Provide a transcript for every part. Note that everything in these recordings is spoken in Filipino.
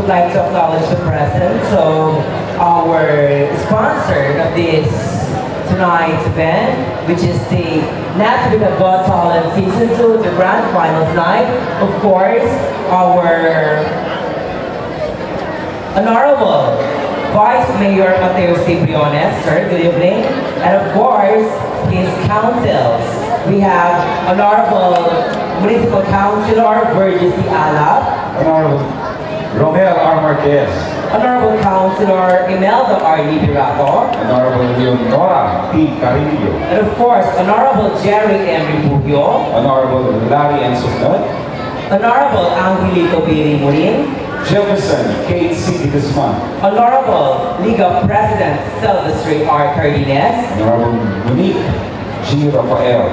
like to acknowledge the presence of our sponsor of this tonight's event, which is the Natividad Got Talent Season 2, the Grand Finals night. Of course, our Honorable Vice Mayor Mateo Cibriones, sir, good evening. And of course, his councils. We have Honorable Municipal Councilor Virgil C. Alap. Honorable Romel R. Marquez. Honorable Councilor Imelda R. Liberato. Honorable Leonora P. Carillo. And of course, Honorable Jerry M. Refugio. Honorable Larry N. Suknot. Honorable Angelito Biri Murin. Jefferson Kate C. Guzman. Honorable Liga President Silvestre R. Cardenas. Honorable Monique G. Rafael.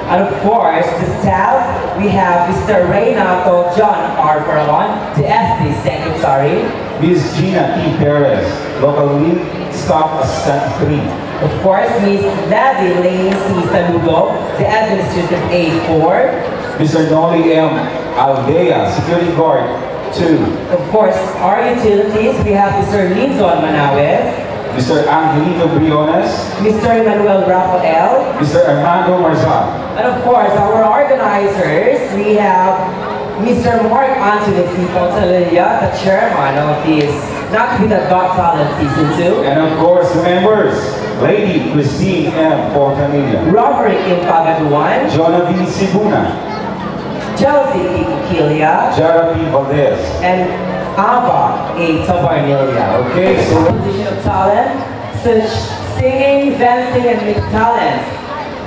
And of course, the staff, we have Mr. Reynato John R. Farallon, the SD Secretary. Ms. Gina T. Perez, Local Lead Staff Assistant 3. Of course, Ms. Lavi Lane C. Saludo, the Administrative Aid 4. Mr. Noli M. Aldea, Security Guard 2. Of course, our utilities, we have Mr. Linzon Manawes, Mr. Angelito Briones, Mr. Emmanuel Rafael, Mr. Armando Marzal. and of course, our organizers, we have Mr. Mark Anthony C. Fontanilla, the chairman of this Natividad Got Talent Season 2. And of course, the members, Lady Christine M. Fontanilla, Robert M. Pagaduan, Jonah V. Sibuna, Chelsea Kikukilia, Jara P. Valdez. and Ava A. Tabarnilia. Okay, so Competition of talent, such singing, dancing, and mixed talents.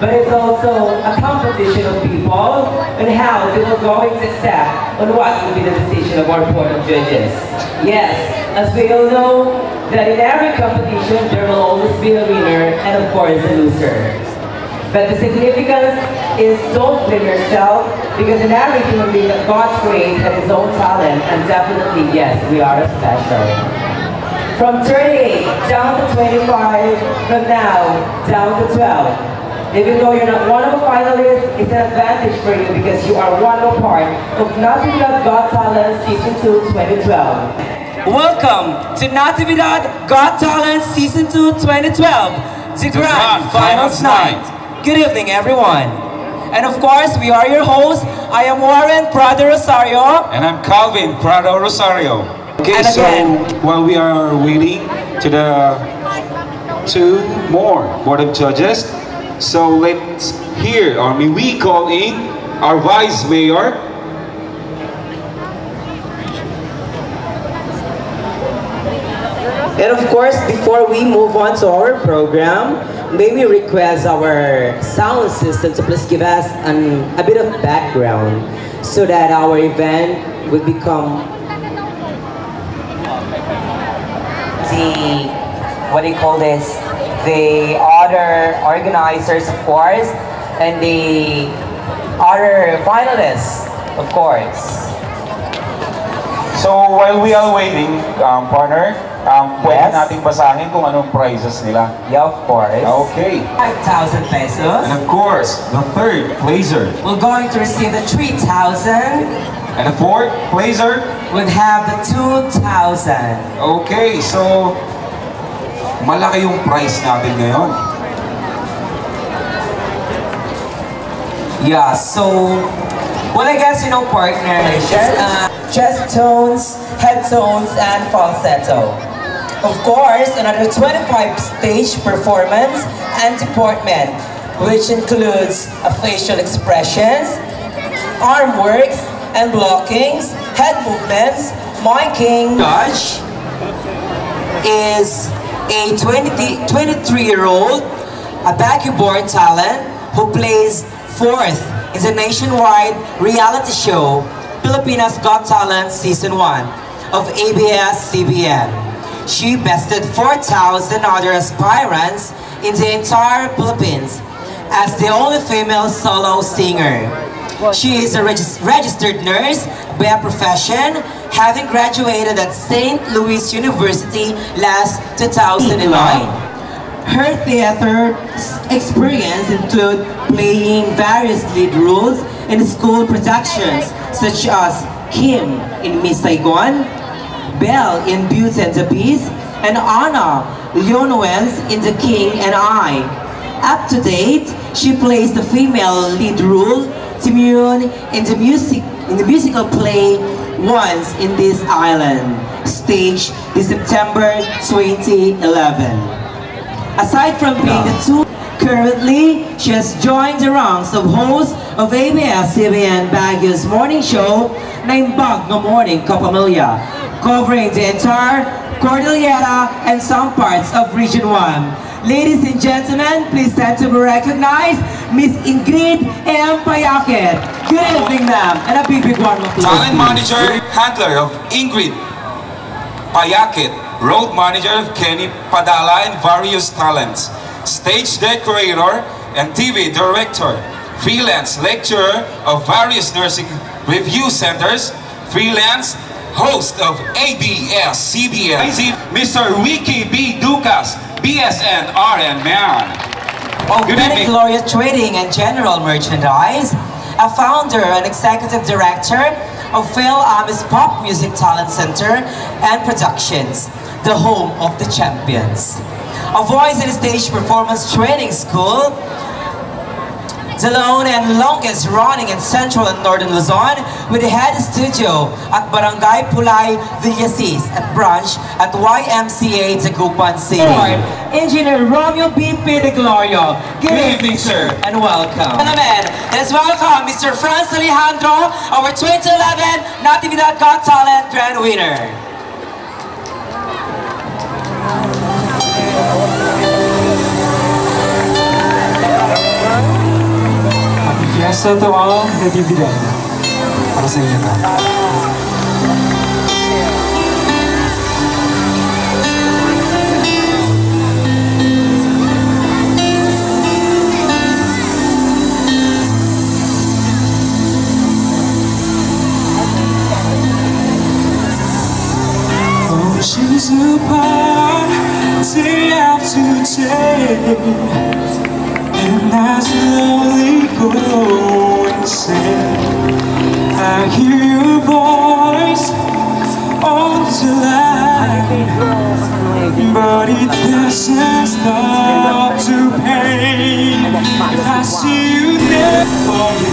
But it's also a competition of people and how they will going to accept on what will be the decision of our board of judges. Yes, as we all know, that in every competition there will always be a winner and of course a loser. But the significance is don't blame yourself because in every human being that God created has his own talent and definitely yes, we are special. From 38 down to 25, from now down to 12. Even though you're not one of the finalists, it's an advantage for you because you are one of part of Natividad Got Talent Season 2 2012. Welcome to Natividad Got Talent Season 2 2012, the Grand Finals Night. Good evening, everyone. And of course, we are your hosts. I am Warren Prado Rosario. and I'm Calvin Prado Rosario. Okay, And so again- while we are waiting to the two more board of judges, so let's hear, or may we call in our Vice Mayor. And of course, before we move on to our program, may we request our sound system to please give us a bit of background so that our event will become the, what do you call this? The other organizers, of course, and the other finalists, of course. So while we are waiting, partner, pwede nating basahin kung anong prizes nila. Yeah, of course. Okay. 5,000 pesos. And of course, the third placer We're going to receive the 3,000. and the fourth placer. Would have the 2,000. Okay, so malaki yung prize natin ngayon. Yeah, so, well, I guess you know, partner, chest tones, head tones, and falsetto. Of course, another 25 stage performance and deportment, which includes facial expressions, arm works, and blockings, head movements, miking. Judge is a 23-year-old, a basketball talent who plays fourth in the nationwide reality show, Pilipinas Got Talent Season 1 of ABS-CBN. She bested 4,000 other aspirants in the entire Philippines as the only female solo singer. She is a registered nurse by profession, having graduated at St. Louis University last 2009. Her theater experience include playing various lead roles in school productions such as Kim in Miss Saigon, Belle in Beauty and the Beast, and Anna Leonowens in The King and I. Up to date, she plays the female lead role, Timune, in the musical play Once in This Island, staged in September 2011. Aside from being the two, currently she has joined the ranks of host of ABS-CBN Baguio's morning show named Bag No Morning Kapamilya, covering the entire Cordillera and some parts of Region 1. Ladies and gentlemen, please stand to be recognized, Miss Ingrid M. Payaket. Good evening, ma'am, and a big one of applause. Talent manager, handler of Ingrid Payaket, road manager of Kenny Padala and various talents, stage decorator and TV director, freelance lecturer of various nursing review centers, freelance host of ABS-CBN, Mr. Wiki B. Ducas, BSN RN Man. Of Benny Gloria Trading and General Merchandise, a founder and executive director of Phil Amis Pop Music Talent Center and Productions, the home of the champions. A voice and stage performance training school, the lone and longest running in Central and Northern Luzon, with the head studio at Barangay Pulay, Villasis, at branch at YMCA Tagupan City. Engineer Romeo B. P. De Gloria. Good evening, sir, and welcome. Gentlemen, let's welcome Mr. Franz Alejandro, our 2011 Natividad Got Talent Grand Winner. Fiesta to all Natividad. Para sa inyo to. Oceans apart, day after day, and I slowly go insane. I hear your voice on the line, but it doesn't stop to pain. If I see you there for me,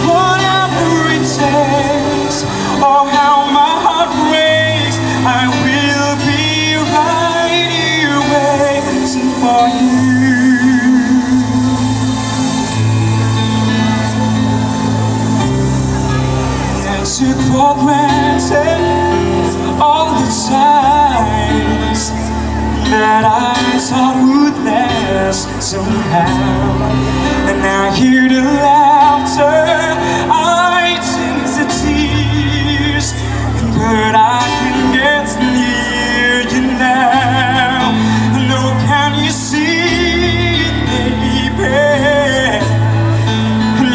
whatever it takes, or how my heart breaks, I will be right here waiting for you. Took for granted all the times that I thought would last somehow, and I hear the laughter, I taste the tears, but I can get near you now. No, can you see it, baby?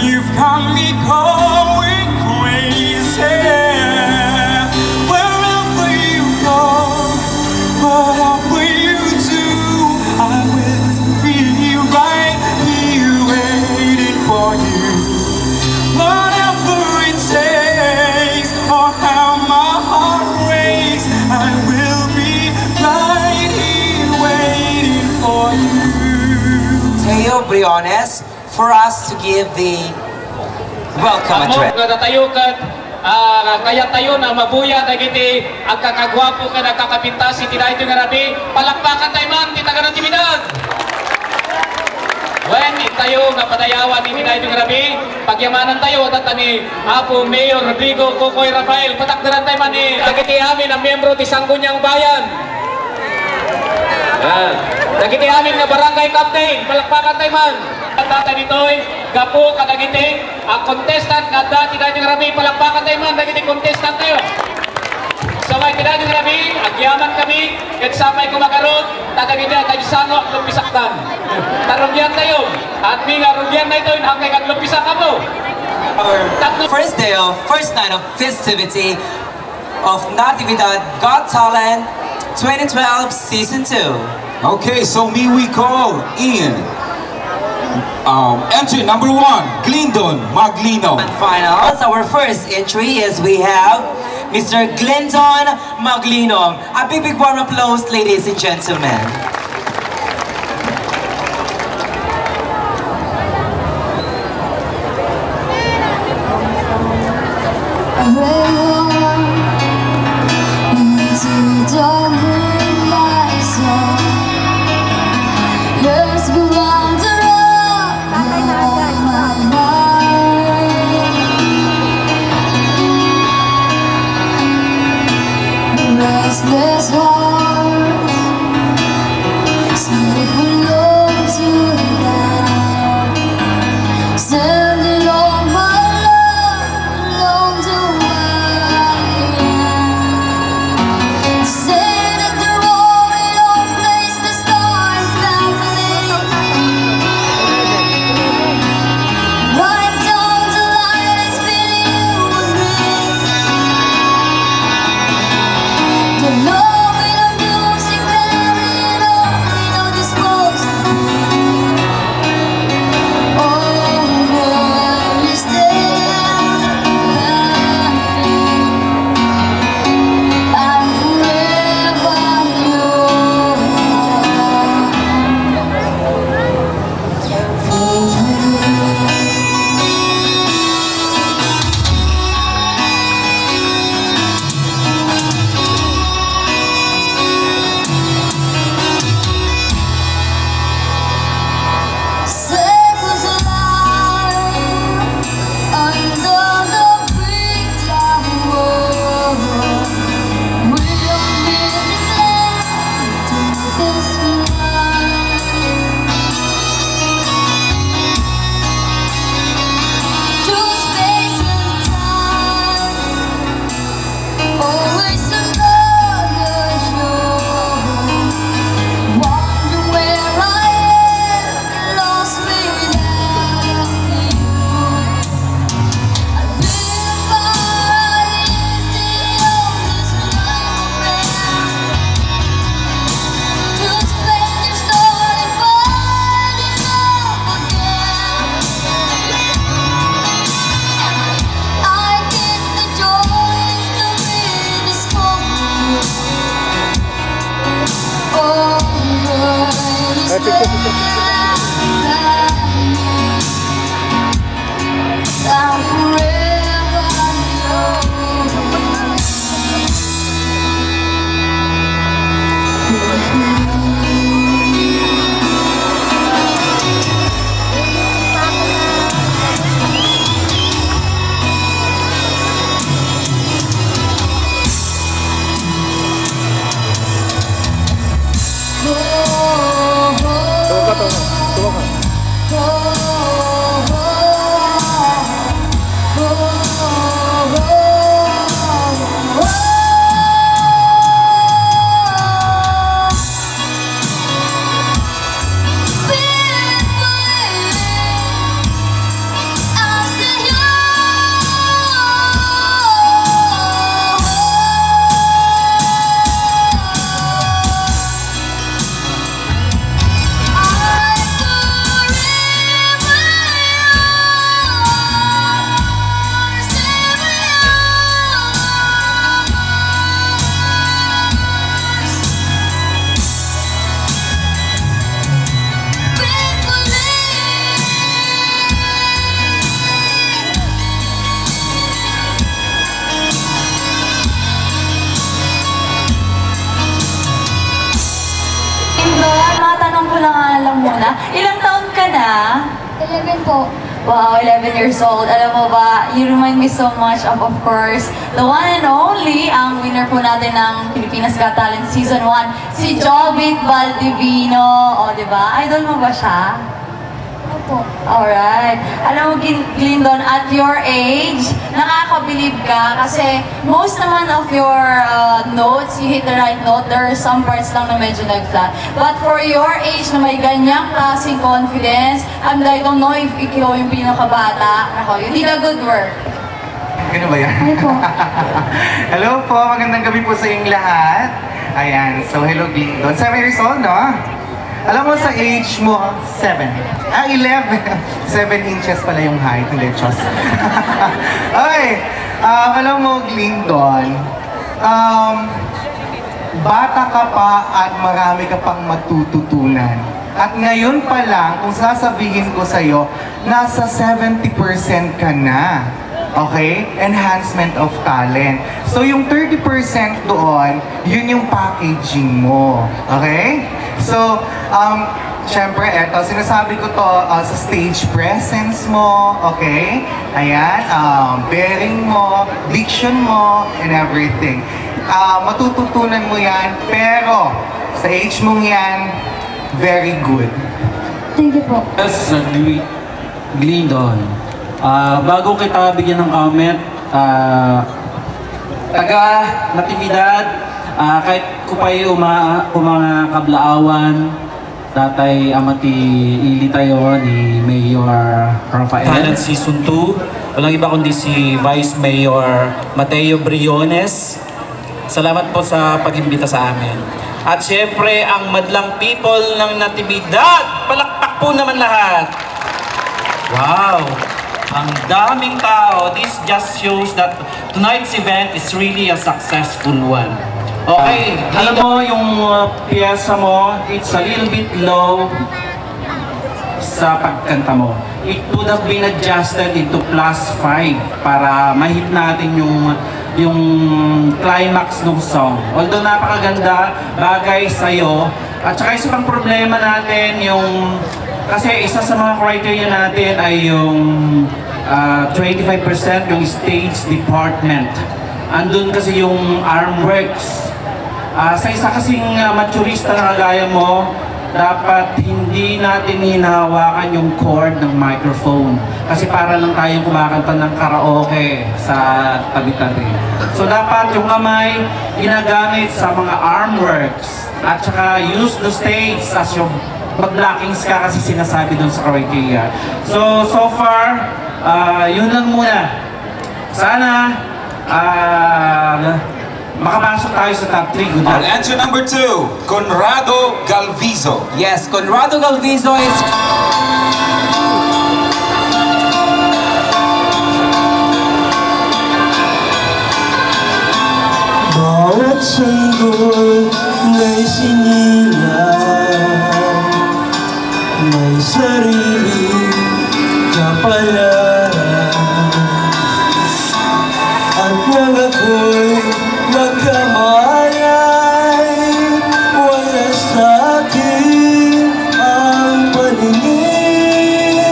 You've got me going crazy. Wherever you go, whatever you do, I will be right here waiting for you. Whatever it takes, or how my heart races, I will be right here waiting for you. Teo Briones, for us to give the welcome address. Kaya tayo na mabuya na giti ang kakagwapo ka na kakapintas iti na ito nga rabi palakpakan tayo man iti taga Natividad. When tayo nga padayawan iti na ito nga rabi pagyamanan tayo at ni Apo Mayor Rodrigo Cocoy Rafael patakdaran tayo man ni nagiti amin ang miyembro ti Sangguniang Bayan. Nagiti amin nga barangay captain palakpakan tayo man. Tata dito'y gapo kadagiti ang contestant nga dati dati nga rabi palakpakan tayo man dagiti contestant tayo. So may dati nga rabi agyaman kami kagsamay ko magarod tatagiti tayo sanok lupisaktan. Tarugyan tayo at mi nga rugyan na ito hanggang kaglupisak ako. Our first night of festivity of Natividad Got Talent 2012 Season 2. Okay, so we call in entry number 1, Glindon Maglino. And finals, our first entry is we have Mr. Glendon Maglinong. A big warm applause, ladies and gentlemen. Restless heart, sleep alone tonight, sending all my love alone to where I am. Say that they're all in our place to start family. Right down to light, it's been you and me. The love in the music, carrying on, we know this supposed to be. Oh, will you stay by me? I'm forever Safe was alive under the big tower. We don't need to this life. Through space and time, always another show. Wonder where I am, lost without you. I live by the oldest moment. To spend your story, finding love again. I get the joy to rediscover. Oh, will you stay by me? I'm forever Matanong ko lang muna, ilang taon ka na? 11 po. Wow, 11 years old. Alam mo ba, you remind me so much of course, the one and only, ang winner po natin ng Pilipinas Got Talent Season 1, si Jovit Valdivino. O, diba? Idol mo ba siya? Opo. Alright. Alam mo, Glendon, at your age, nakakabilib ka kasi most naman of your notes, you hit the right note. There are some parts lang na medyo nag-flat. But for your age na may ganyang klaseng confidence, and I don't know if ikaw yung pinakabata, you did a good work. Ganun ba yan? Hi po. Hello po, magandang gabi po sa inyong lahat. Ayan, so hello Glendon. 7 years old, no? Alam mo sa age mo, 7. 11. 7 inches pala yung height, hindi, Diyos. Okay, Alam mo, Glindon, bata ka pa at marami ka pang matututunan. At ngayon pa lang, kung sasabihin ko sa'yo, nasa 70% ka na. Okay? Enhancement of talent. So yung 30% doon, yun yung packaging mo. Okay? So, syempre, eto, sinasabi ko to sa stage presence mo, okay? Ayan, bearing mo, diction mo, and everything. Matututunan mo yan, pero sa age mong yan, very good. Thank you po. Yes, Glindon. Bago kita bigyan ng comment, taga Natividad, kahit kupay mga kablaawan, Tatay Amati Ili tayo ni Mayor Rafael. Talent Season 2. Walang iba kundi si Vice Mayor Mateo Briones. Salamat po sa pag-imbita sa amin. At syempre, ang madlang people ng Natividad. Palakpak po naman lahat. Wow! Ang daming tao. This just shows that tonight's event is really a successful one. Okay, Alam mo, yung piyesa mo, it's a little bit low sa pagkanta mo. It would have been adjusted into +5 para mahit natin yung climax ng song. Although napakaganda, bagay sa'yo. At saka isa pang problema natin, kasi isa sa mga criteria natin ay yung 25% yung stage department. Andun kasi yung arm works. Sa isa kasing maturista na kagaya mo, dapat hindi natin hinahawakan yung cord ng microphone. Kasi para lang tayong kumakanta ng karaoke sa tabi-tabi. So dapat yung kamay ginagamit sa mga arm works. At saka use the stage as yung mag-blockings ka kasi sinasabi dun sa criteria. So far, yun lang muna. Sana, makapasok tayo sa top 3. Good luck. Answer number 2, Conrado Galvizo. Yes, Conrado Galvizo is... Bawat sanggol na isinilang may sariling kapalaran. At nang ako'y magkamalay, wala sa'kin ang paningin.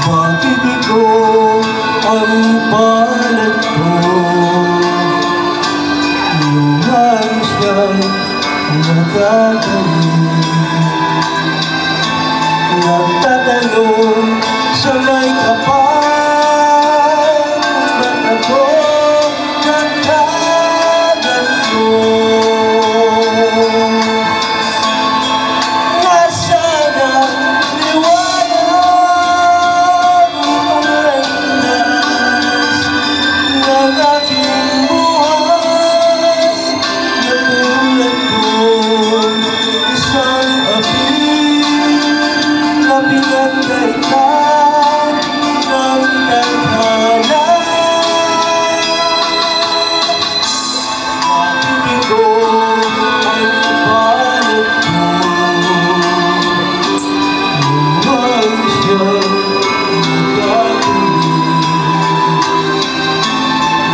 Bakit ikaw ang palad ko? Luhan siyang nagagaling. Nagtatanong sa may kapal, ba't ako nagkaganto? Nasaan ang liwanag nitong landas ng aking buhay? Natulad kong isang api na pinagkaitan ng tadhana. Bakit ikaw ang balot ko? Luhan siyang nagagaling.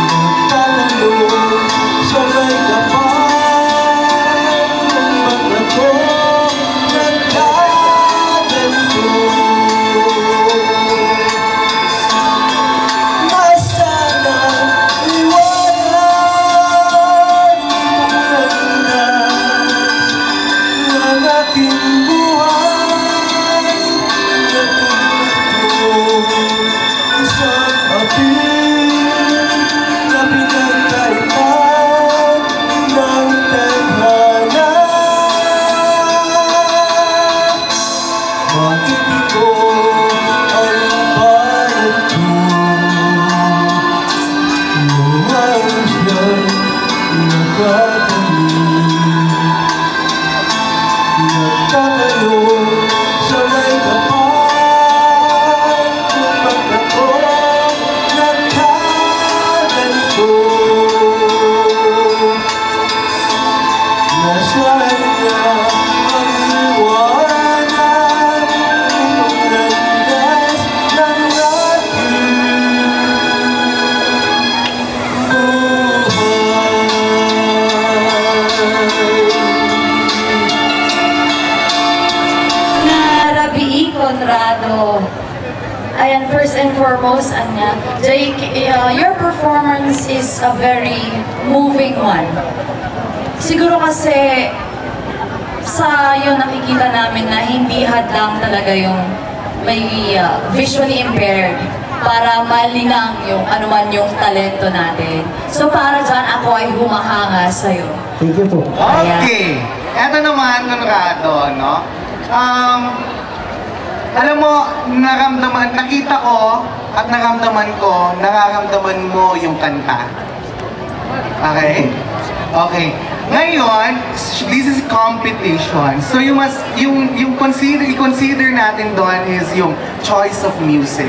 Nagtatanong sa may kapal, ba't ako nagkaganto? Honorado. Ayan, first and foremost, Jake, your performance is a very moving one. Siguro kasi sa iyo nakikita namin na hindi hadlang talaga yung may visually impaired para malinang yung anuman yung talento natin. So para dyan, ako ay humahanga sa'yo. Thank you po. Okay. Eto naman, Honorado, no? Alam mo, nakita ko at nararamdaman mo yung kanta. Okay? Okay. Ngayon, this is competition. So you must, i-consider natin doon is yung choice of music.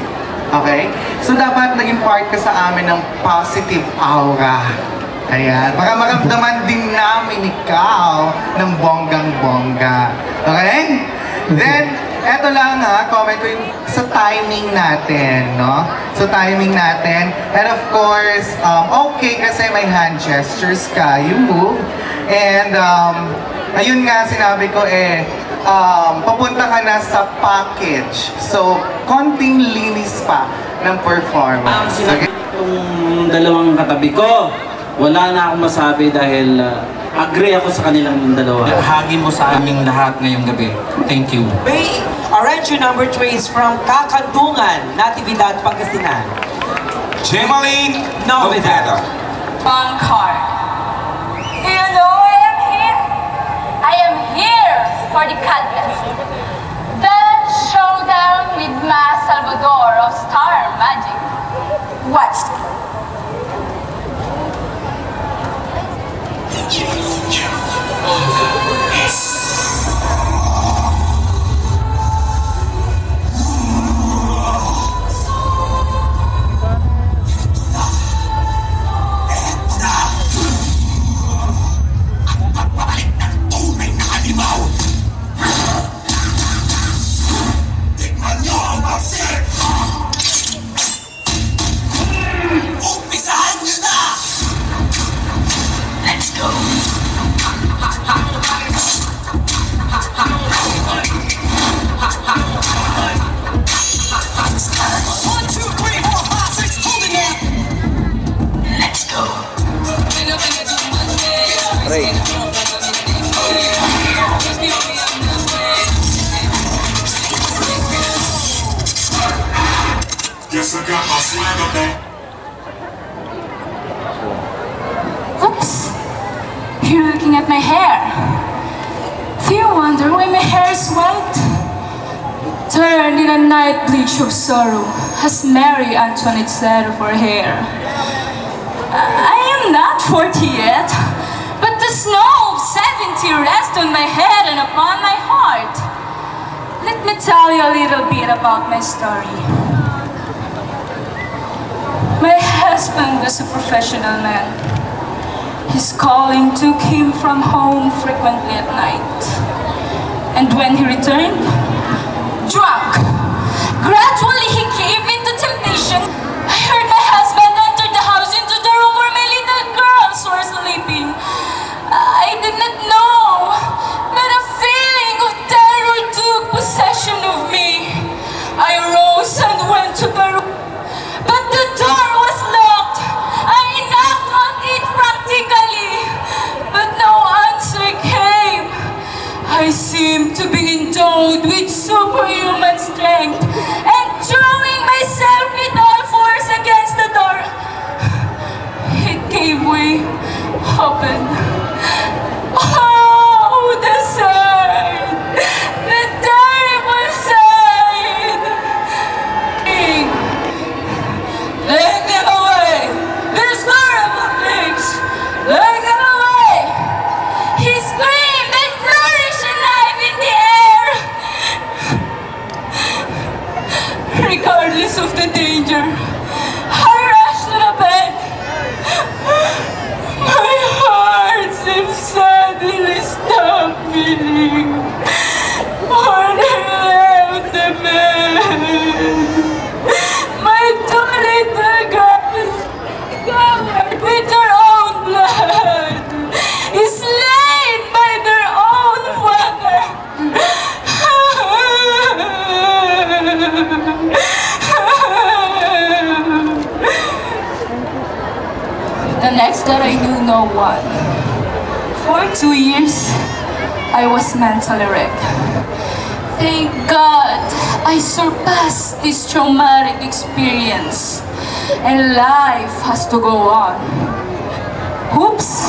Okay? So dapat naging part ka sa amin ng positive aura. Ayan. Para maramdaman din namin ikaw ng bonggang-bongga. Okay? Then, eto lang ha, comment ko yung sa timing natin, no? So timing natin. And of course, okay kasi may hand gestures ka, you move. And ayun nga sinabi ko papunta ka na sa package. So, konting linis pa ng performance. Okay? Itong dalawang katabi ko, wala na akong masabi dahil agree ako sa kanilang dalawa. Hagi mo sa aming lahat ngayong gabi. Thank you. Arrange number 3 is from Kakandungan, Natividad, Pangasinan. Gemaline Novedad. Bangkar. Do you know why I'm here? I am here for the contest. The showdown with Ma Salvador of Star Magic. Watch. Guess I got my swagger back. Oops! You're looking at my hair. Do you wonder why my hair is white? Turned in a night bleach of sorrow, as Mary Antoinette said of her hair. I am not 40 yet, but the snow of 70 rests on my head and upon my heart. Let me tell you a little bit about my story. My husband was a professional man. His calling took him from home frequently at night. And when he returned, drunk, gradually he gave in to temptation. I heard my husband enter the house into the room where my little girls were sleeping. I did not know, but a feeling of terror took possession of me. I rose and went to the room, but the door was locked. I knocked on it practically, but no answer came. I seemed to be endowed with superhuman strength, and throwing myself with all force against the door, it gave way, opened. Oh, the sight! The terrible sight! Take them away! These horrible things! Take them away! He screamed and flourished a knife in the air! Regardless of the danger, I rushed to the bed. My heart seemed suddenly stopped beating. Morning left the bed. My two little girls, covered with their own blood, slain by their own father. The next that I knew no one. For 2 years, I was mentally wrecked. Thank God I surpassed this traumatic experience and life has to go on. Oops!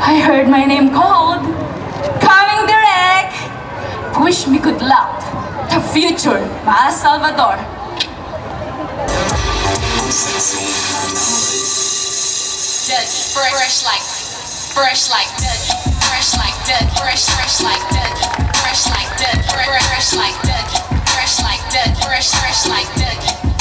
I heard my name called. Coming direct! Wish me good luck. The future, Ma Salvador. Fresh like Dutch, fresh like Dutch, fresh like Dutch, fresh like Dutch, fresh like Dutch, fresh like Dutch, fresh like Dutch,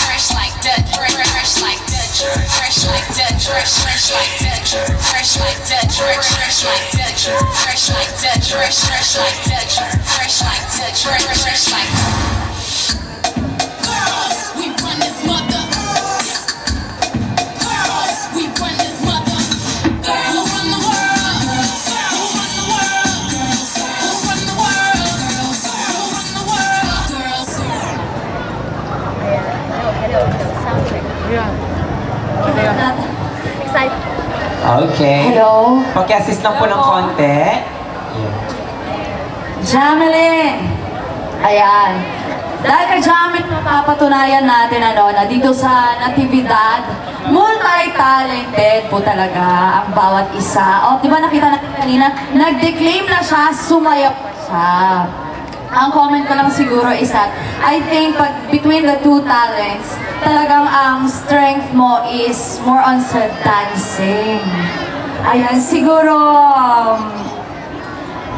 fresh like Dutch, fresh like Dutch, fresh like Dutch, fresh like Dutch, fresh like Dutch, fresh like Dutch, fresh like Dutch, fresh like Dutch, fresh like Dutch, fresh like girls, we run this mother. Girls, we run this mother. Girls run the world. Who run the world? Girls. Who run the world? Girls. Who run the world? Girls. Okay. Hello? Paki-assist lang po ng konti. Jamelyn! Ayan. Dahil kay Jamelyn, mapapatunayan natin na dito sa Natividad, multi-talented po talaga ang bawat isa. O, di ba nakita natin kanina, nag-declaim na siya, sumayaw pa siya. Ang comment ko lang siguro is that, I think between the two talents, talagang ang strength mo is more on sa dancing. Ayan, siguro,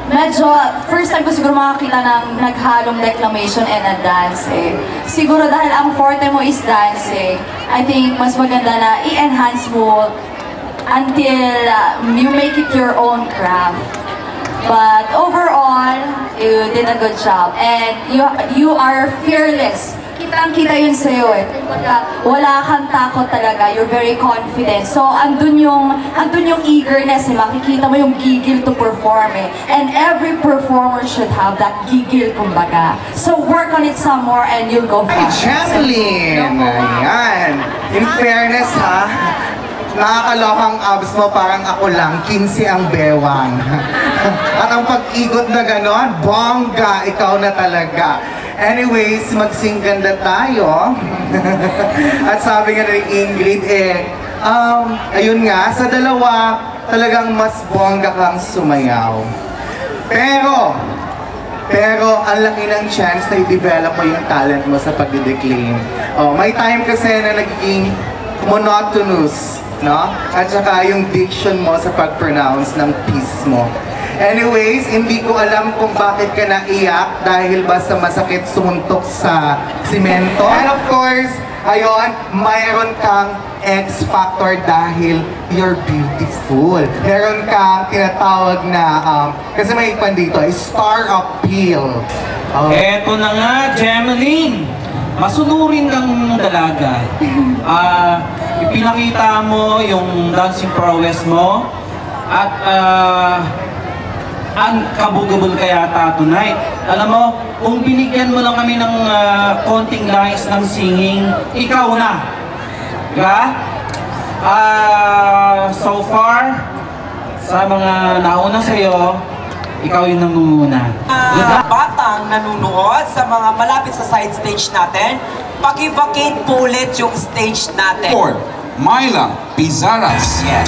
medyo, first time ko siguro makakita ng naghalong declamation and a dance eh. Siguro dahil ang forte mo is dancing, I think mas maganda na i-enhance mo until you make it your own craft. But overall, you did a good job and you are fearless. Kitang-kita yun sa'yo eh. Wala kang takot talaga. You're very confident. So, andun yung eagerness eh. Makikita mo yung gigil to perform eh. And every performer should have that gigil, kumbaga. So, work on it some more and you'll go far. Ay, Jamelyn! Ayan. In fairness ha, nakakalokang abs mo parang ako lang, 15 ang bewang. At ang pag-igot na gano'n, bongga, ikaw na talaga. Anyways, magsing ganda tayo. At sabi nga ni Ingrid, ayun nga, sa dalawa, talagang mas bongga kang sumayaw. Pero, ang laki ng chance na i-develop mo yung talent mo sa pag-declaim. May time kasi na nagiging monotonous, no? At saka yung diction mo sa pag-pronounce ng piece mo. Anyways, hindi ko alam kung bakit ka naiyak dahil ba sa masakit sumuntok sa simento. And of course, ayun, mayroon kang X factor dahil you're beautiful. Meron kang tinatawag na, kasi may ipan dito, star appeal. Eto na nga, Jamelyn. Masunurin kang dalaga. Ipinakita mo yung dancing prowess mo at unbelievable ka yata tonight. Alam mo, kung binigyan mo lang kami ng konting lines ng singing, ikaw na. Diba? So far, sa mga nauna sa'yo, ikaw yung nangunguna. Batang nanunood sa mga malapit sa side stage natin, paki-vacate po ulit yung stage natin. For Myla Pizaras. Yeah.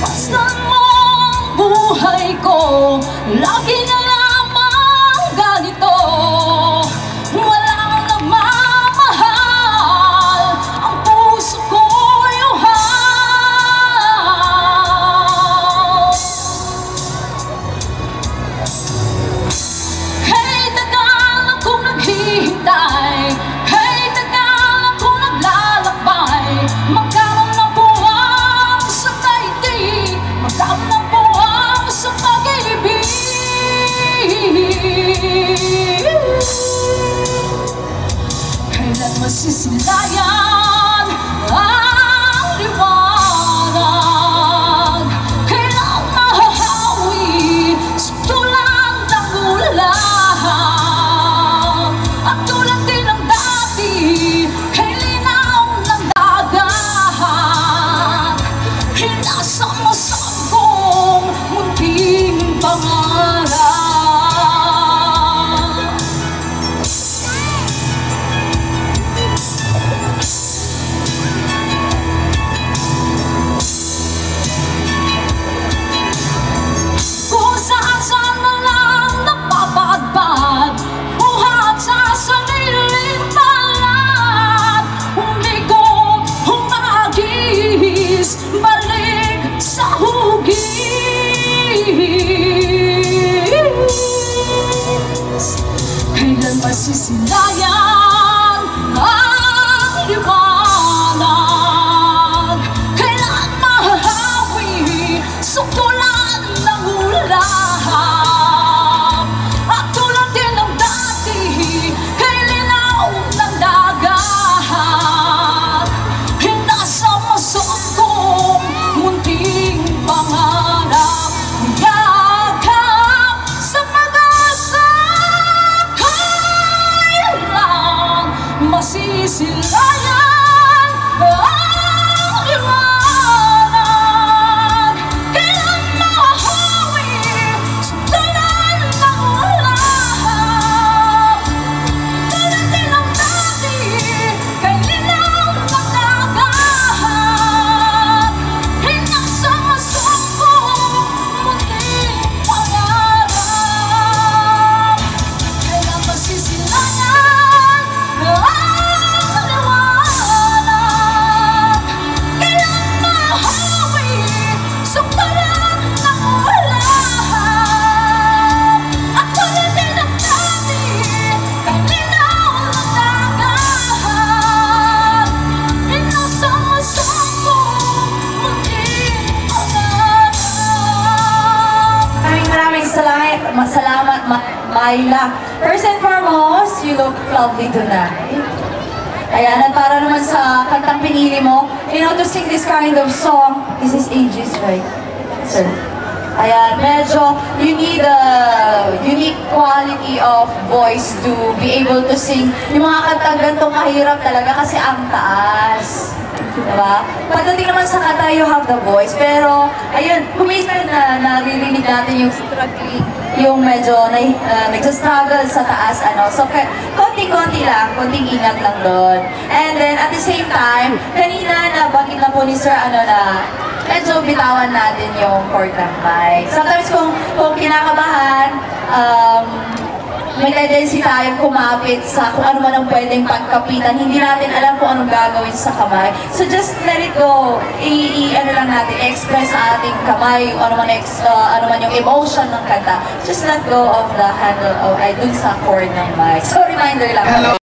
Basta mo ang buhay ko, lagi na lamang ganito. Walang nagmamahal, ang puso ko'y uhal. Hey, tagal akong naghihintay, hey, tagal akong naglalakbay. Magkaroon ng buwang sa daigdig, magkaroon ng buwang sa pag-ibig. kamay lang. First and foremost, you look lovely tonight. Ayan, at para naman sa kantang pinili mo, you know, to sing this kind of song, this is ages, right? Sir. Ayan, medyo you need a unique quality of voice to be able to sing. Yung mga kantang ganitong kahirap talaga kasi ang taas. Diba? Pagdating naman sa kanta, you have the voice. Pero, ayun, kuminsan na naririnig natin yung struggling, yung medyo nagsastruggle sa taas, ano. So, konting-konti lang, konting ingat lang doon. And then, at the same time, kanina nabanggit na po ni Sir, na medyo bitawan natin yung chord ng mic. Sometimes kung kinakabahan, may tendency tayong kumapit sa kung ano man ang pwedeng pagkapitan. Hindi natin alam kung anong gagawin sa kamay. So just let it go. Ano lang natin, express sa ating kamay, ano man yung emotion ng kanta. Just let go of the handle, dun sa chord ng mic. So reminder lang. Hello.